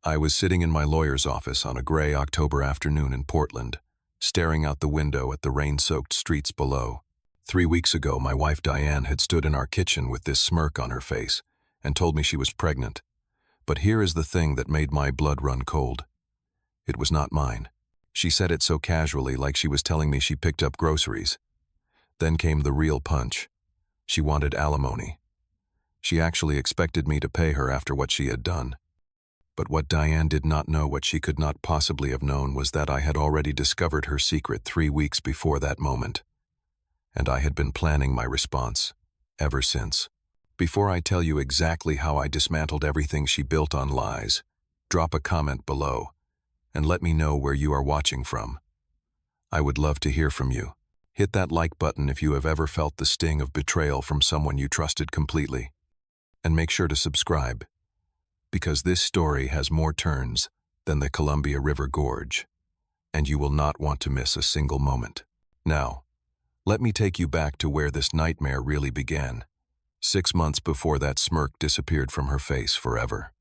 I was sitting in my lawyer's office on a gray October afternoon in Portland, staring out the window at the rain-soaked streets below. 3 weeks ago, my wife Diane had stood in our kitchen with this smirk on her face and told me she was pregnant. But here is the thing that made my blood run cold. It was not mine. She said it so casually, like she was telling me she picked up groceries. Then came the real punch. She wanted alimony. She actually expected me to pay her after what she had done. But what Diane did not know, what she could not possibly have known, was that I had already discovered her secret 3 weeks before that moment. And I had been planning my response ever since. Before I tell you exactly how I dismantled everything she built on lies, drop a comment below and let me know where you are watching from. I would love to hear from you. Hit that like button if you have ever felt the sting of betrayal from someone you trusted completely. And make sure to subscribe, because this story has more turns than the Columbia River Gorge, and you will not want to miss a single moment. Now, let me take you back to where this nightmare really began. 6 months before that smirk disappeared from her face forever.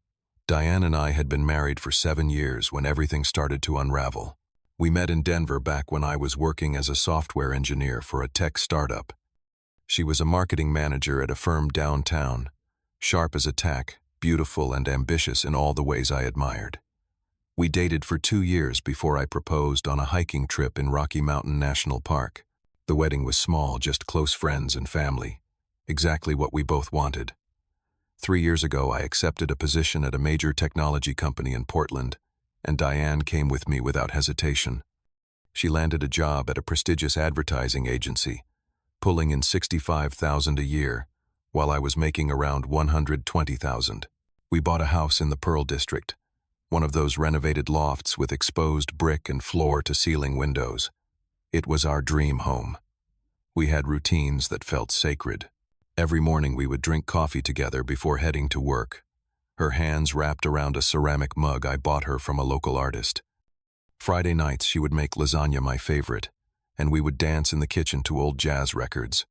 Diane and I had been married for 7 years when everything started to unravel. We met in Denver back when I was working as a software engineer for a tech startup. She was a marketing manager at a firm downtown, sharp as a tack, beautiful and ambitious in all the ways I admired. We dated for 2 years before I proposed on a hiking trip in Rocky Mountain National Park. The wedding was small, just close friends and family. Exactly what we both wanted. 3 years ago, I accepted a position at a major technology company in Portland, and Diane came with me without hesitation. She landed a job at a prestigious advertising agency, pulling in $65,000 a year, while I was making around $120,000. We bought a house in the Pearl District, one of those renovated lofts with exposed brick and floor-to-ceiling windows. It was our dream home. We had routines that felt sacred. Every morning we would drink coffee together before heading to work, her hands wrapped around a ceramic mug I bought her from a local artist. Friday nights she would make lasagna, my favorite, and we would dance in the kitchen to old jazz records.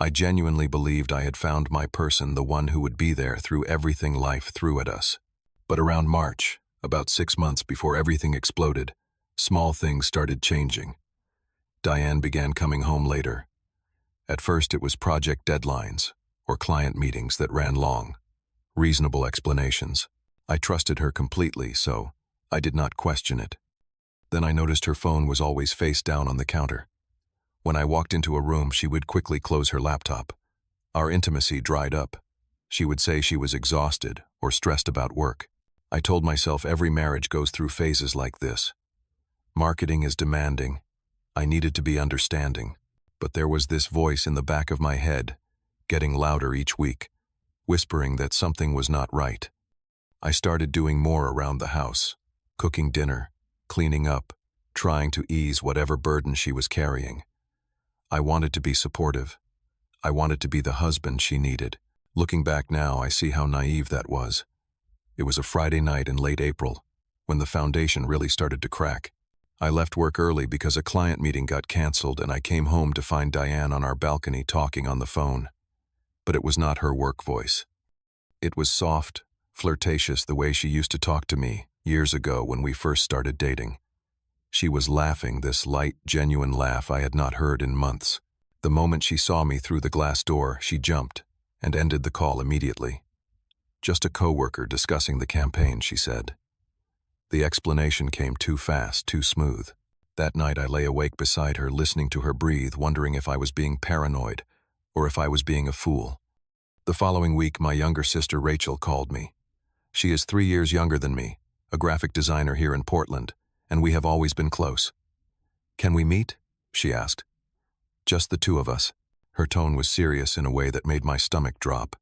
I genuinely believed I had found my person, the one who would be there through everything life threw at us. But around March, about 6 months before everything exploded, small things started changing. Diane began coming home later. At first it was project deadlines or client meetings that ran long. Reasonable explanations. I trusted her completely, so I did not question it. Then I noticed her phone was always face down on the counter. When I walked into a room, she would quickly close her laptop. Our intimacy dried up. She would say she was exhausted or stressed about work. I told myself every marriage goes through phases like this. Marketing is demanding. I needed to be understanding. But there was this voice in the back of my head, getting louder each week, whispering that something was not right. I started doing more around the house, cooking dinner, cleaning up, trying to ease whatever burden she was carrying. I wanted to be supportive. I wanted to be the husband she needed. Looking back now, I see how naive that was. It was a Friday night in late April, when the foundation really started to crack. I left work early because a client meeting got canceled, and I came home to find Diane on our balcony talking on the phone. But it was not her work voice. It was soft, flirtatious, the way she used to talk to me years ago when we first started dating. She was laughing, this light, genuine laugh I had not heard in months. The moment she saw me through the glass door, she jumped and ended the call immediately. "Just a coworker discussing the campaign," she said. The explanation came too fast, too smooth. That night I lay awake beside her, listening to her breathe, wondering if I was being paranoid or if I was being a fool. The following week, my younger sister Rachel called me. She is 3 years younger than me, a graphic designer here in Portland, and we have always been close. "Can we meet?" she asked. "Just the two of us." Her tone was serious in a way that made my stomach drop.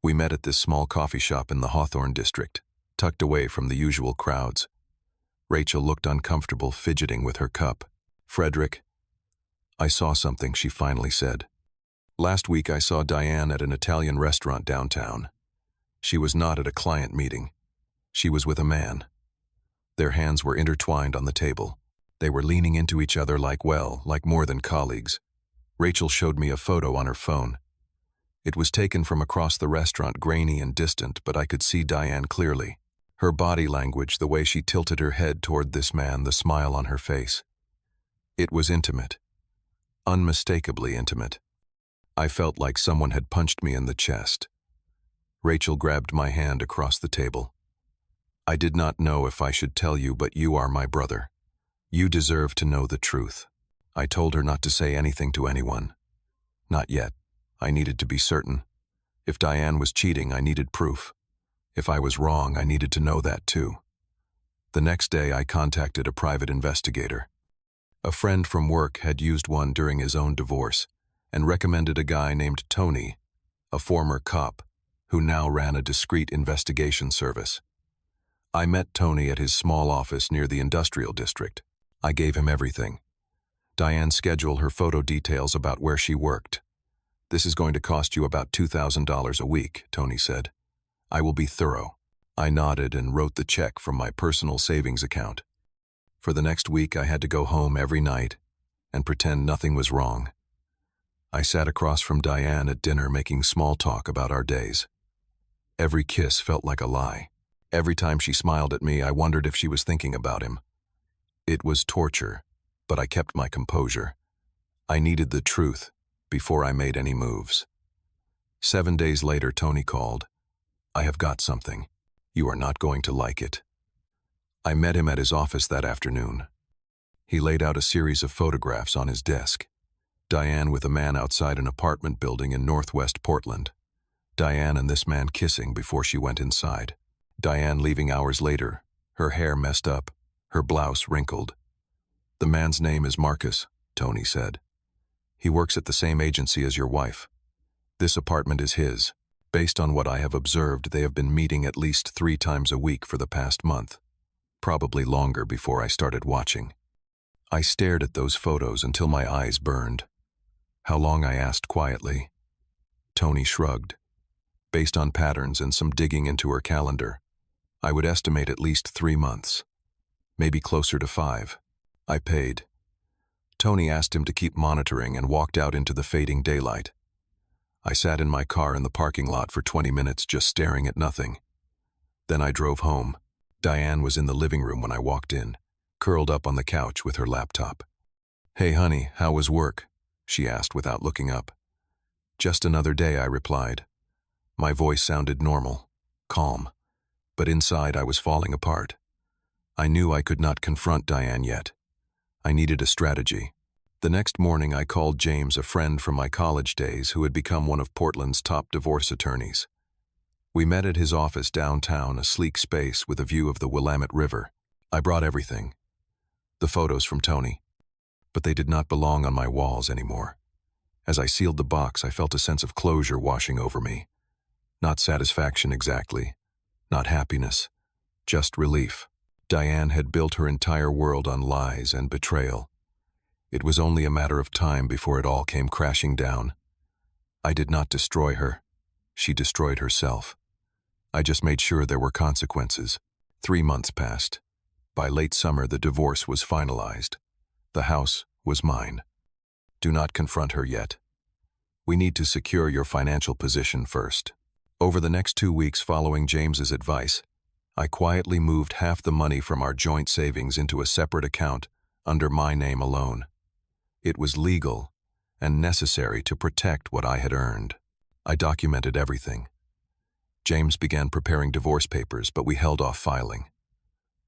We met at this small coffee shop in the Hawthorne district, tucked away from the usual crowds. Rachel looked uncomfortable, fidgeting with her cup. "Frederick, I saw something," she finally said. "Last week I saw Diane at an Italian restaurant downtown. She was not at a client meeting. She was with a man. Their hands were intertwined on the table. They were leaning into each other like more than colleagues." Rachel showed me a photo on her phone. It was taken from across the restaurant, grainy and distant, but I could see Diane clearly. Her body language, the way she tilted her head toward this man, the smile on her face. It was intimate. Unmistakably intimate. I felt like someone had punched me in the chest. Rachel grabbed my hand across the table. I did not know if I should tell you, but you are my brother. You deserve to know the truth. I told her not to say anything to anyone. Not yet. I needed to be certain. If Diane was cheating, I needed proof. If I was wrong, I needed to know that too. The next day, I contacted a private investigator. A friend from work had used one during his own divorce and recommended a guy named Tony, a former cop, who now ran a discreet investigation service. I met Tony at his small office near the industrial district. I gave him everything. Diane's schedule, her photo details about where she worked. This is going to cost you about $2,000 a week, Tony said. I will be thorough. I nodded and wrote the check from my personal savings account. For the next week, I had to go home every night and pretend nothing was wrong. I sat across from Diane at dinner making small talk about our days. Every kiss felt like a lie. Every time she smiled at me, I wondered if she was thinking about him. It was torture, but I kept my composure. I needed the truth before I made any moves. 7 days later, Tony called. I have got something. You are not going to like it. I met him at his office that afternoon. He laid out a series of photographs on his desk. Diane with a man outside an apartment building in northwest Portland. Diane and this man kissing before she went inside. Diane leaving hours later, her hair messed up, her blouse wrinkled. The man's name is Marcus, Tony said. He works at the same agency as your wife. This apartment is his. Based on what I have observed, they have been meeting at least 3 times a week for the past month. Probably longer before I started watching. I stared at those photos until my eyes burned. How long, I asked quietly. Tony shrugged. Based on patterns and some digging into her calendar, I would estimate at least 3 months. Maybe closer to 5. I paid. Tony asked him to keep monitoring and walked out into the fading daylight. I sat in my car in the parking lot for 20 minutes just staring at nothing. Then I drove home. Diane was in the living room when I walked in, curled up on the couch with her laptop. Hey honey, how was work? She asked without looking up. Just another day, I replied. My voice sounded normal, calm, but inside I was falling apart. I knew I could not confront Diane yet. I needed a strategy. The next morning I called James, a friend from my college days who had become one of Portland's top divorce attorneys. We met at his office downtown, a sleek space with a view of the Willamette River. I brought everything. The photos from Tony. But they did not belong on my walls anymore. As I sealed the box, I felt a sense of closure washing over me. Not satisfaction exactly, not happiness, just relief. Diane had built her entire world on lies and betrayal. It was only a matter of time before it all came crashing down. I did not destroy her. She destroyed herself. I just made sure there were consequences. 3 months passed. By late summer, the divorce was finalized. The house was mine. Do not confront her yet. We need to secure your financial position first. Over the next 2 weeks following James's advice, I quietly moved half the money from our joint savings into a separate account under my name alone. It was legal and necessary to protect what I had earned. I documented everything. James began preparing divorce papers, but we held off filing.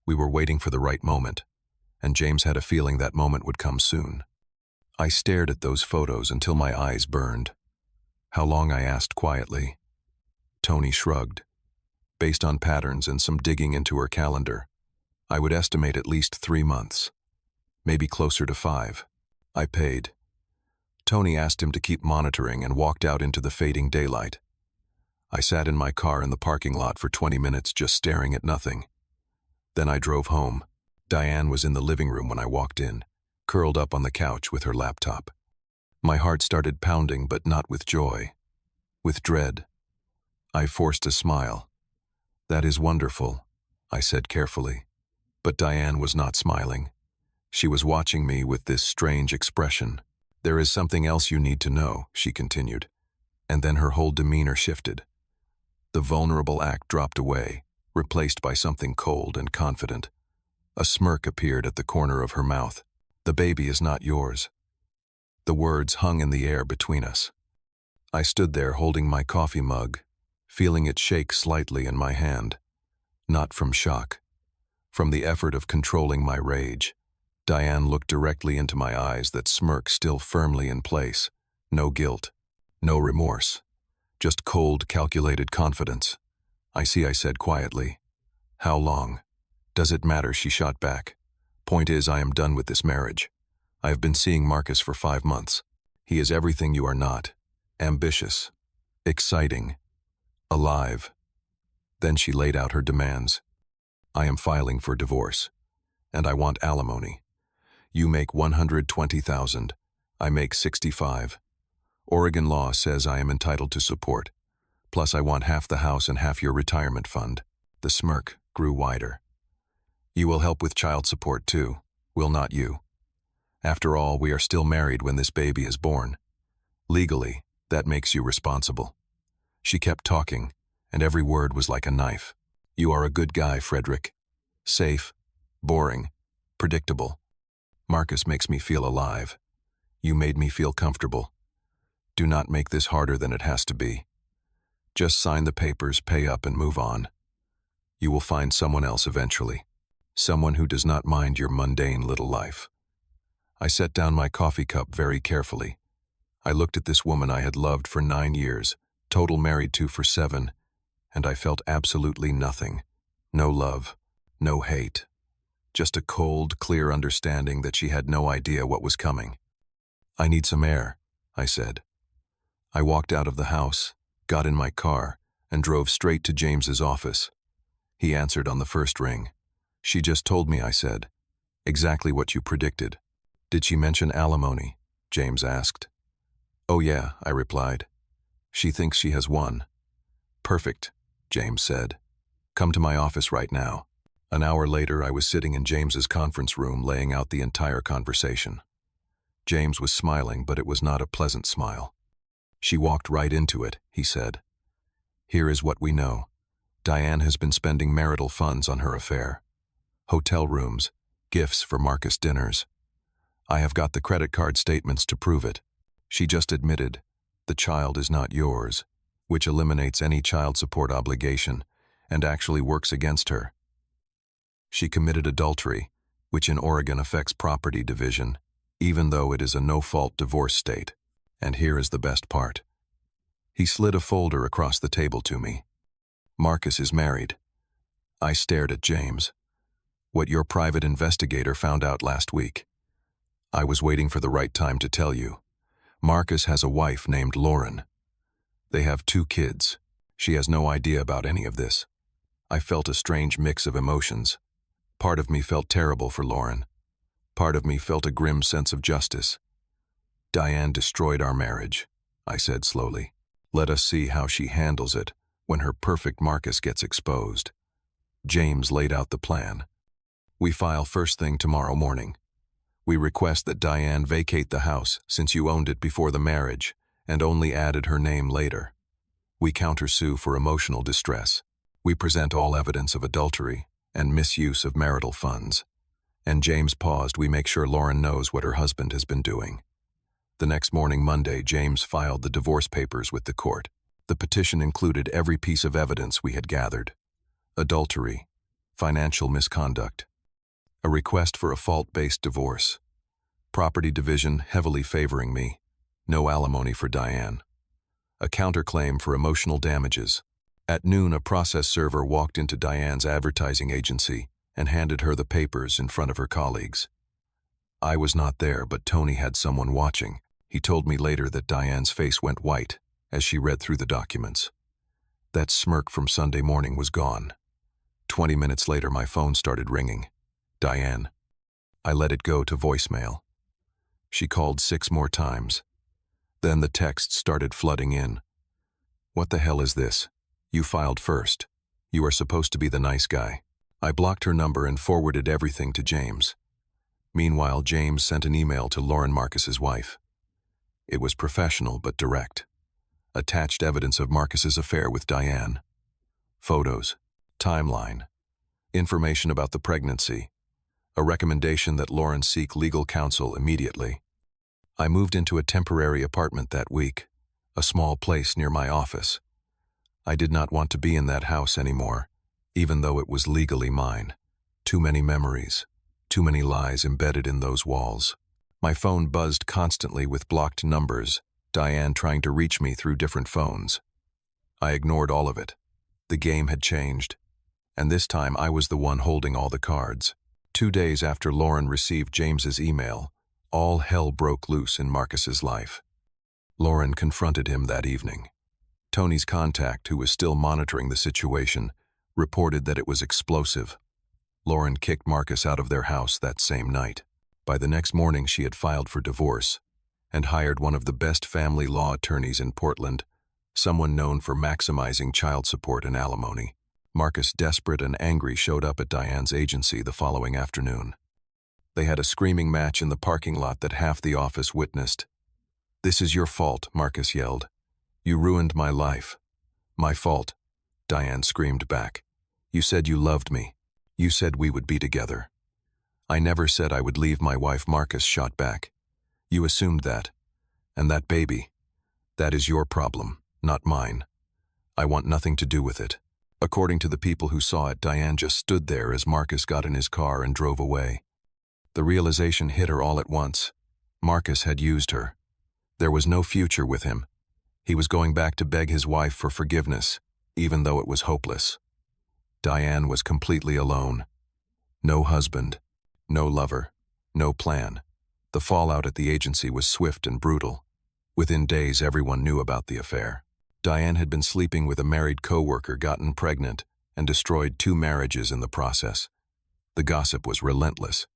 We were waiting for the right moment, and James had a feeling that moment would come soon. I stared at those photos until my eyes burned. How long, I asked quietly. Tony shrugged. Based on patterns and some digging into her calendar, I would estimate at least 3 months. Maybe closer to 5. I paid. Tony asked him to keep monitoring and walked out into the fading daylight. I sat in my car in the parking lot for 20 minutes just staring at nothing. Then I drove home. Diane was in the living room when I walked in, curled up on the couch with her laptop. My heart started pounding, but not with joy, with dread. I forced a smile. That is wonderful, I said carefully. But Diane was not smiling. She was watching me with this strange expression. There is something else you need to know, she continued. And then her whole demeanor shifted. The vulnerable act dropped away. replaced by something cold and confident. A smirk appeared at the corner of her mouth. "The baby is not yours." The words hung in the air between us. I stood there holding my coffee mug, feeling it shake slightly in my hand. Not from shock. From the effort of controlling my rage. Diane looked directly into my eyes, that smirk still firmly in place. No guilt. No remorse. Just cold, calculated confidence. "I see," I said quietly. "How long?" "Does it matter?" she shot back. "Point is, I am done with this marriage. I have been seeing Marcus for 5 months. He is everything you are not. Ambitious. Exciting. Alive." Then she laid out her demands. "I am filing for divorce. And I want alimony. You make $120,000. I make $65,000. Oregon law says I am entitled to support. Plus I want half the house and half your retirement fund." The smirk grew wider. "You will help with child support too, will not you? After all, we are still married when this baby is born. Legally, that makes you responsible." She kept talking, and every word was like a knife. "You are a good guy, Frederick. Safe, boring, predictable. Marcus makes me feel alive. You made me feel comfortable. Do not make this harder than it has to be. Just sign the papers, pay up, and move on. You will find someone else eventually. Someone who does not mind your mundane little life." I set down my coffee cup very carefully. I looked at this woman I had loved for 9 years, total married to for 7, and I felt absolutely nothing. No love, no hate. Just a cold, clear understanding that she had no idea what was coming. "I need some air," I said. I walked out of the house, got in my car, and drove straight to James's office. He answered on the first ring. "She just told me," I said. "Exactly what you predicted." "Did she mention alimony?" James asked. "Oh yeah," I replied. "She thinks she has won." "Perfect," James said. "Come to my office right now." An hour later, I was sitting in James's conference room laying out the entire conversation. James was smiling, but it was not a pleasant smile. "She walked right into it," he said. "Here is what we know. Diane has been spending marital funds on her affair. Hotel rooms, gifts for Marcus dinners. I have got the credit card statements to prove it. She just admitted, 'The child is not yours,' which eliminates any child support obligation and actually works against her. She committed adultery, which in Oregon affects property division, even though it is a no-fault divorce state. And here is the best part." He slid a folder across the table to me. "Marcus is married." I stared at James. "What your private investigator found out last week. I was waiting for the right time to tell you. Marcus has a wife named Lauren. They have 2 kids. She has no idea about any of this." I felt a strange mix of emotions. Part of me felt terrible for Lauren. Part of me felt a grim sense of justice. "Diane destroyed our marriage," I said slowly. "Let us see how she handles it when her perfect Marcus gets exposed." James laid out the plan. "We file first thing tomorrow morning. We request that Diane vacate the house since you owned it before the marriage and only added her name later. We countersue for emotional distress. We present all evidence of adultery and misuse of marital funds." And James paused. "We make sure Lauren knows what her husband has been doing." The next morning, Monday, James filed the divorce papers with the court. The petition included every piece of evidence we had gathered. Adultery, financial misconduct, a request for a fault-based divorce, property division heavily favoring me, no alimony for Diane, a counterclaim for emotional damages. At noon, a process server walked into Diane's advertising agency and handed her the papers in front of her colleagues. I was not there, but Tony had someone watching. He told me later that Diane's face went white as she read through the documents. That smirk from Sunday morning was gone. 20 minutes later, my phone started ringing. Diane. I let it go to voicemail. She called 6 more times. Then the texts started flooding in. "What the hell is this? You filed first. You are supposed to be the nice guy." I blocked her number and forwarded everything to James. Meanwhile, James sent an email to Lauren Marcus's wife. It was professional but direct. Attached evidence of Marcus's affair with Diane. Photos, Timeline. Information about the pregnancy. A recommendation that Lauren seek legal counsel immediately. I moved into a temporary apartment that week, a small place near my office. I did not want to be in that house anymore, even though it was legally mine. Too many memories, too many lies embedded in those walls. My phone buzzed constantly with blocked numbers, Diane trying to reach me through different phones. I ignored all of it. The game had changed, and this time I was the one holding all the cards. 2 days after Lauren received James's email, all hell broke loose in Marcus's life. Lauren confronted him that evening. Tony's contact, who was still monitoring the situation, reported that it was explosive. Lauren kicked Marcus out of their house that same night. By the next morning, she had filed for divorce and hired one of the best family law attorneys in Portland, someone known for maximizing child support and alimony. Marcus, desperate and angry, showed up at Diane's agency the following afternoon. They had a screaming match in the parking lot that half the office witnessed. "This is your fault," Marcus yelled. "You ruined my life." "My fault," Diane screamed back. "You said you loved me. You said we would be together." "I never said I would leave my wife," Marcus shot back. "You assumed that. And that baby, that is your problem, not mine. I want nothing to do with it." According to the people who saw it, Diane just stood there as Marcus got in his car and drove away. The realization hit her all at once. Marcus had used her. There was no future with him. He was going back to beg his wife for forgiveness, even though it was hopeless. Diane was completely alone. No husband, no lover, no plan. The fallout at the agency was swift and brutal. Within days, everyone knew about the affair. Diane had been sleeping with a married co-worker, gotten pregnant, and destroyed 2 marriages in the process. The gossip was relentless.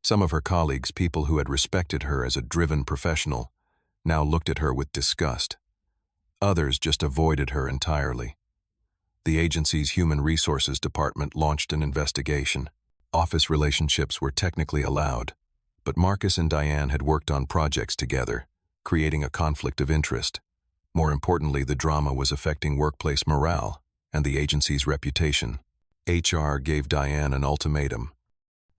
Some of her colleagues, people who had respected her as a driven professional, now looked at her with disgust. Others just avoided her entirely. The agency's Human Resources Department launched an investigation. Office relationships were technically allowed, but Marcus and Diane had worked on projects together, creating a conflict of interest. More importantly, the drama was affecting workplace morale and the agency's reputation. HR gave Diane an ultimatum: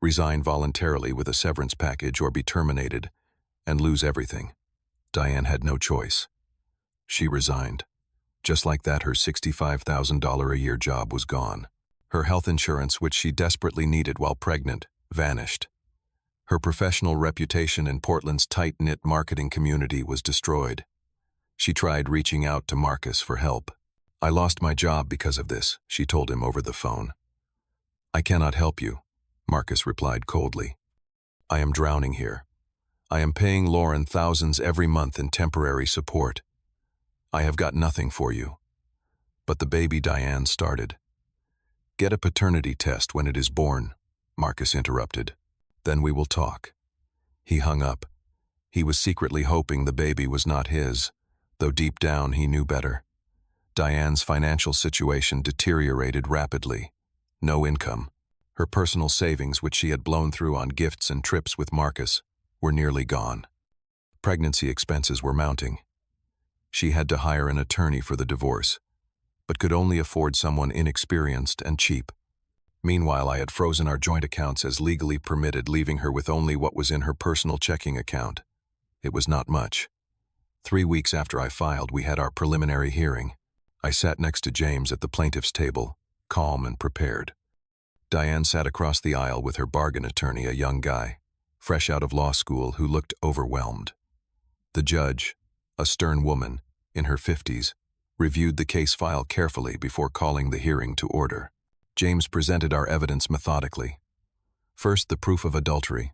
resign voluntarily with a severance package or be terminated and lose everything. Diane had no choice. She resigned. Just like that, her $65,000 a year job was gone. Her health insurance, which she desperately needed while pregnant, vanished. Her professional reputation in Portland's tight-knit marketing community was destroyed. She tried reaching out to Marcus for help. "I lost my job because of this," she told him over the phone. "I cannot help you," Marcus replied coldly. "I am drowning here. I am paying Lauren thousands every month in temporary support. I have got nothing for you." "But the baby," Diane started. "Get a paternity test when it is born," Marcus interrupted. "Then we will talk." He hung up. He was secretly hoping the baby was not his, though deep down he knew better. Diane's financial situation deteriorated rapidly. No income. Her personal savings, which she had blown through on gifts and trips with Marcus, were nearly gone. Pregnancy expenses were mounting. She had to hire an attorney for the divorce, but could only afford someone inexperienced and cheap. Meanwhile, I had frozen our joint accounts as legally permitted, leaving her with only what was in her personal checking account. It was not much. 3 weeks after I filed, we had our preliminary hearing. I sat next to James at the plaintiff's table, calm and prepared. Diane sat across the aisle with her bargain attorney, a young guy, fresh out of law school, who looked overwhelmed. The judge, a stern woman, in her 50s, reviewed the case file carefully before calling the hearing to order. James presented our evidence methodically. First, the proof of adultery.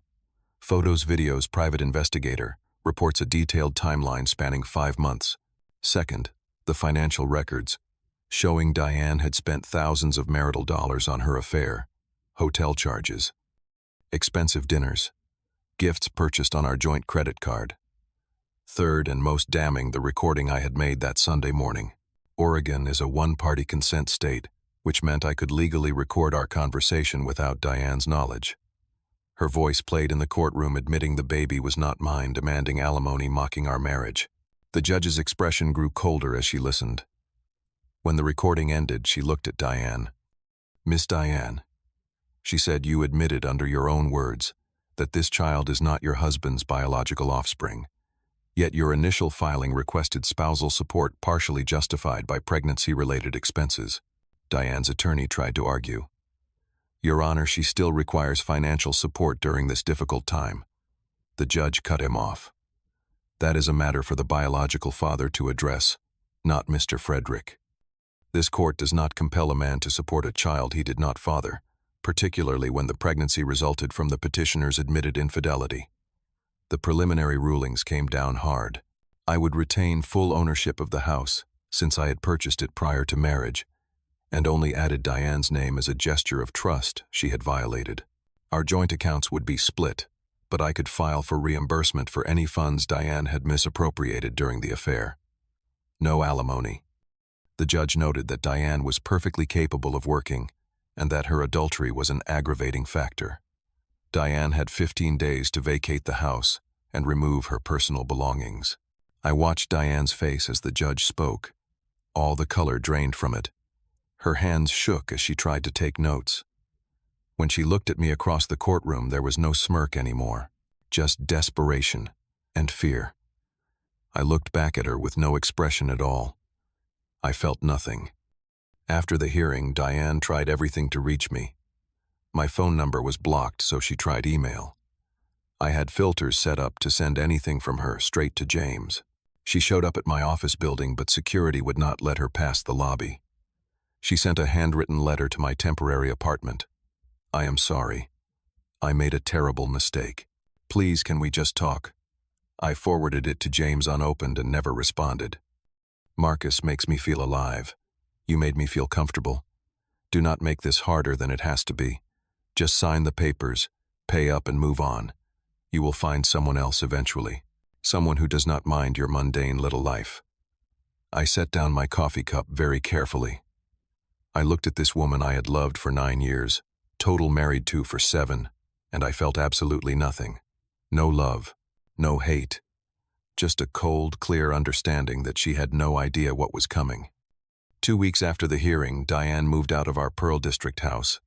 Photos, videos, private investigator, reports a detailed timeline spanning 5 months. Second, the financial records, showing Diane had spent thousands of marital dollars on her affair, hotel charges, expensive dinners, gifts purchased on our joint credit card. Third, and most damning, the recording I had made that Sunday morning. Oregon is a one-party consent state, which meant I could legally record our conversation without Diane's knowledge. Her voice played in the courtroom admitting the baby was not mine, demanding alimony, mocking our marriage. The judge's expression grew colder as she listened. When the recording ended, she looked at Diane. Miss Diane, she said, you admitted under your own words that this child is not your husband's biological offspring. Yet your initial filing requested spousal support partially justified by pregnancy-related expenses. Diane's attorney tried to argue. Your Honor, she still requires financial support during this difficult time. The judge cut him off. That is a matter for the biological father to address, not Mr. Frederick. This court does not compel a man to support a child he did not father, particularly when the pregnancy resulted from the petitioner's admitted infidelity. The preliminary rulings came down hard. I would retain full ownership of the house, since I had purchased it prior to marriage, and only added Diane's name as a gesture of trust she had violated. Our joint accounts would be split, but I could file for reimbursement for any funds Diane had misappropriated during the affair. No alimony. The judge noted that Diane was perfectly capable of working, and that her adultery was an aggravating factor. Diane had 15 days to vacate the house and remove her personal belongings. I watched Diane's face as the judge spoke. All the color drained from it. Her hands shook as she tried to take notes. When she looked at me across the courtroom, there was no smirk anymore, just desperation and fear. I looked back at her with no expression at all. I felt nothing. After the hearing, Diane tried everything to reach me. My phone number was blocked, so she tried email. I had filters set up to send anything from her straight to James. She showed up at my office building, but security would not let her pass the lobby. She sent a handwritten letter to my temporary apartment. I am sorry. I made a terrible mistake. Please, can we just talk? I forwarded it to James unopened and never responded. Marcus makes me feel alive. You made me feel comfortable. Do not make this harder than it has to be. Just sign the papers, pay up and move on. You will find someone else eventually. Someone who does not mind your mundane little life. I set down my coffee cup very carefully. I looked at this woman I had loved for 9 years, total married to for 7, and I felt absolutely nothing. No love, no hate. Just a cold, clear understanding that she had no idea what was coming. 2 weeks after the hearing, Diane moved out of our Pearl District house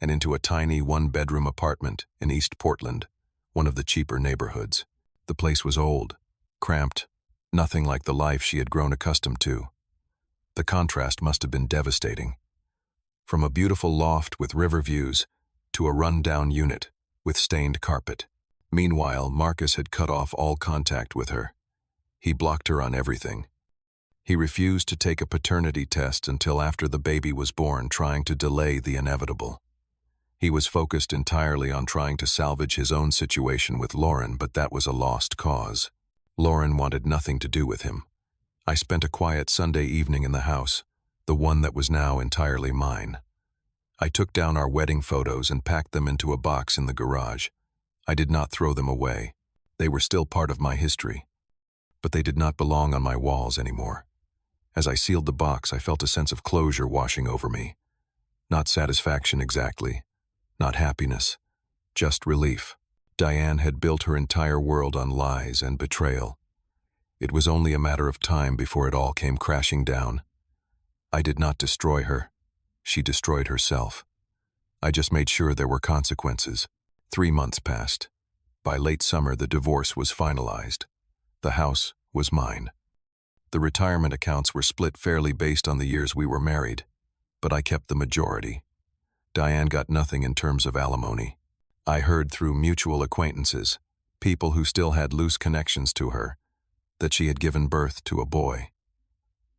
and into a tiny one-bedroom apartment in East Portland, one of the cheaper neighborhoods. The place was old, cramped, nothing like the life she had grown accustomed to. The contrast must have been devastating. From a beautiful loft with river views to a run-down unit with stained carpet. Meanwhile, Marcus had cut off all contact with her. He blocked her on everything. He refused to take a paternity test until after the baby was born, trying to delay the inevitable. He was focused entirely on trying to salvage his own situation with Lauren, but that was a lost cause. Lauren wanted nothing to do with him. I spent a quiet Sunday evening in the house, the one that was now entirely mine. I took down our wedding photos and packed them into a box in the garage. I did not throw them away. They were still part of my history. But they did not belong on my walls anymore. As I sealed the box, I felt a sense of closure washing over me. Not satisfaction exactly. Not happiness, just relief. Diane had built her entire world on lies and betrayal. It was only a matter of time before it all came crashing down. I did not destroy her. She destroyed herself. I just made sure there were consequences. 3 months passed. By late summer, the divorce was finalized. The house was mine. The retirement accounts were split fairly based on the years we were married, but I kept the majority. Diane got nothing in terms of alimony. I heard through mutual acquaintances, people who still had loose connections to her, that she had given birth to a boy.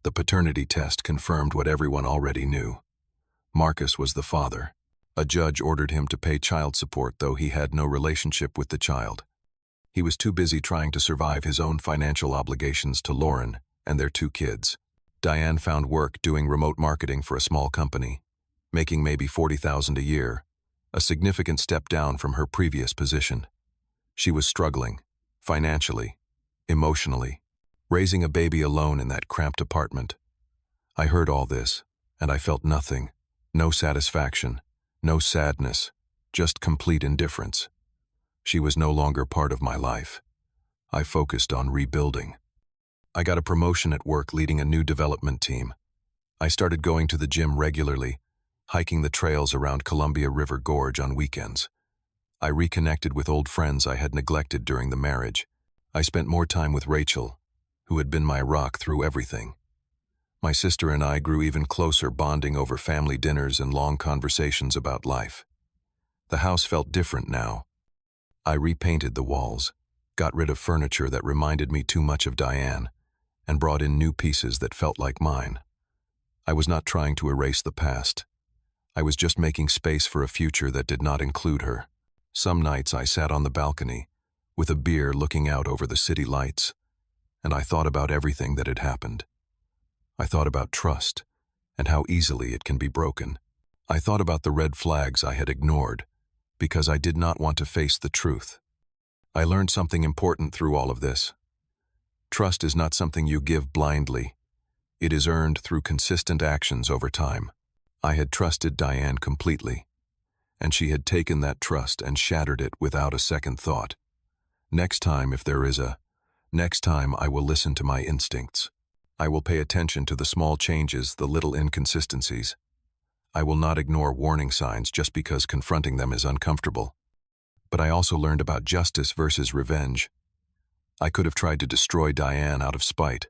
The paternity test confirmed what everyone already knew. Marcus was the father. A judge ordered him to pay child support, though he had no relationship with the child. He was too busy trying to survive his own financial obligations to Lauren and their 2 kids. Diane found work doing remote marketing for a small company, making maybe $40,000 a year, a significant step down from her previous position. She was struggling, financially, emotionally, raising a baby alone in that cramped apartment. I heard all this, and I felt nothing, no satisfaction, no sadness, just complete indifference. She was no longer part of my life. I focused on rebuilding. I got a promotion at work leading a new development team. I started going to the gym regularly, hiking the trails around Columbia River Gorge on weekends. I reconnected with old friends I had neglected during the marriage. I spent more time with Rachel, who had been my rock through everything. My sister and I grew even closer, bonding over family dinners and long conversations about life. The house felt different now. I repainted the walls, got rid of furniture that reminded me too much of Diane, and brought in new pieces that felt like mine. I was not trying to erase the past. I was just making space for a future that did not include her. Some nights I sat on the balcony, with a beer looking out over the city lights, and I thought about everything that had happened. I thought about trust, and how easily it can be broken. I thought about the red flags I had ignored, because I did not want to face the truth. I learned something important through all of this. Trust is not something you give blindly. It is earned through consistent actions over time. I had trusted Diane completely, and she had taken that trust and shattered it without a second thought. Next time, if there is a next time, I will listen to my instincts. I will pay attention to the small changes, the little inconsistencies. I will not ignore warning signs just because confronting them is uncomfortable. But I also learned about justice versus revenge. I could have tried to destroy Diane out of spite.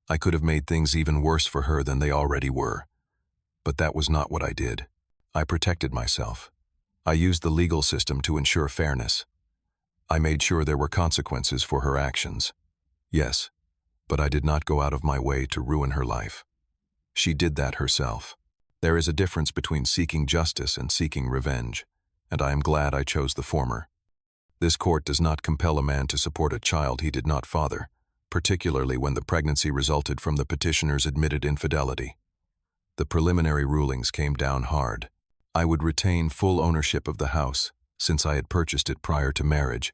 I could have made things even worse for her than they already were. But that was not what I did. I protected myself. I used the legal system to ensure fairness. I made sure there were consequences for her actions. Yes, but I did not go out of my way to ruin her life. She did that herself. There is a difference between seeking justice and seeking revenge, and I am glad I chose the former. This court does not compel a man to support a child he did not father, particularly when the pregnancy resulted from the petitioner's admitted infidelity. The preliminary rulings came down hard. I would retain full ownership of the house, since I had purchased it prior to marriage,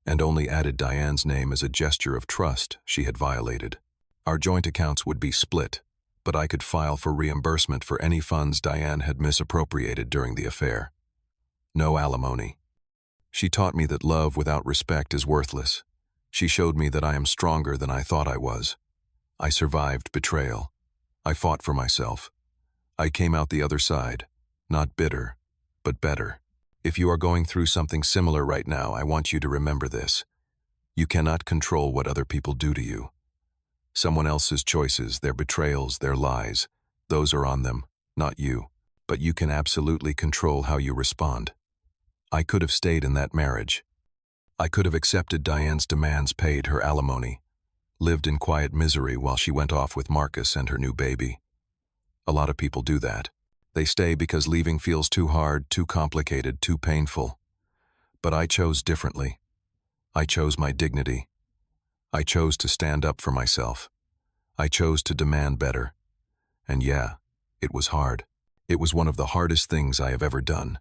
and only added Diane's name as a gesture of trust she had violated. Our joint accounts would be split, but I could file for reimbursement for any funds Diane had misappropriated during the affair. No alimony. She taught me that love without respect is worthless. She showed me that I am stronger than I thought I was. I survived betrayal. I fought for myself. I came out the other side, not bitter, but better. If you are going through something similar right now, I want you to remember this. You cannot control what other people do to you. Someone else's choices, their betrayals, their lies, those are on them, not you. But you can absolutely control how you respond. I could have stayed in that marriage. I could have accepted Diane's demands, paid her alimony, lived in quiet misery while she went off with Marcus and her new baby. A lot of people do that. They stay because leaving feels too hard, too complicated, too painful. But I chose differently. I chose my dignity. I chose to stand up for myself. I chose to demand better. And yeah, it was hard. It was one of the hardest things I have ever done.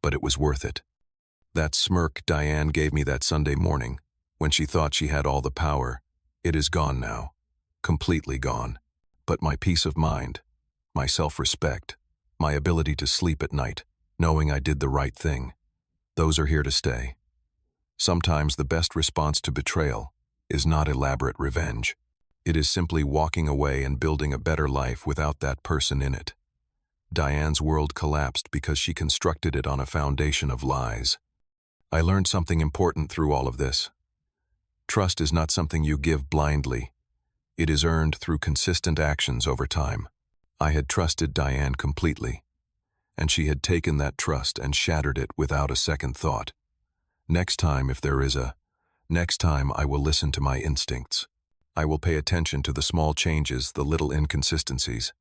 But it was worth it. That smirk Diane gave me that Sunday morning, when she thought she had all the power, it is gone now. Completely gone. But my peace of mind, my self-respect, my ability to sleep at night, knowing I did the right thing, those are here to stay. Sometimes the best response to betrayal is not elaborate revenge. It is simply walking away and building a better life without that person in it. Diane's world collapsed because she constructed it on a foundation of lies. I learned something important through all of this. Trust is not something you give blindly. It is earned through consistent actions over time. I had trusted Diane completely, and she had taken that trust and shattered it without a second thought. Next time, if there is a next time, I will listen to my instincts. I will pay attention to the small changes, the little inconsistencies.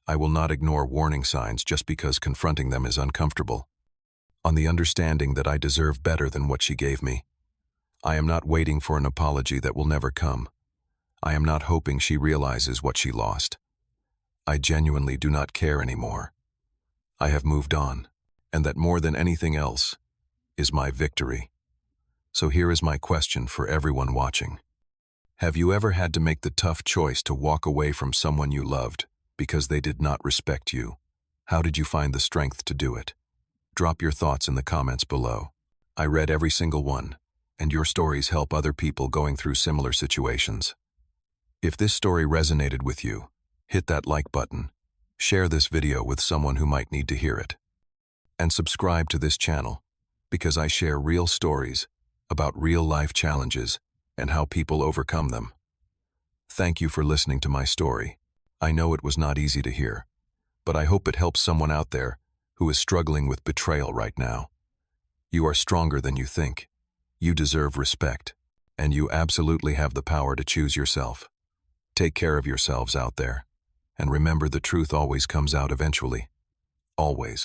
I will not ignore warning signs just because confronting them is uncomfortable. On the understanding that I deserve better than what she gave me. I am not waiting for an apology that will never come. I am not hoping she realizes what she lost. I genuinely do not care anymore. I have moved on, and that more than anything else is my victory. So here is my question for everyone watching. Have you ever had to make the tough choice to walk away from someone you loved because they did not respect you? How did you find the strength to do it? Drop your thoughts in the comments below. I read every single one, and your stories help other people going through similar situations. If this story resonated with you, hit that like button, Share this video with someone who might need to hear it. And subscribe to this channel, because I share real stories about real-life challenges and how people overcome them. Thank you for listening to my story. I know it was not easy to hear, but I hope it helps someone out there who is struggling with betrayal right now. You are stronger than you think. You deserve respect, and you absolutely have the power to choose yourself. Take care of yourselves out there, and remember the truth always comes out eventually. Always.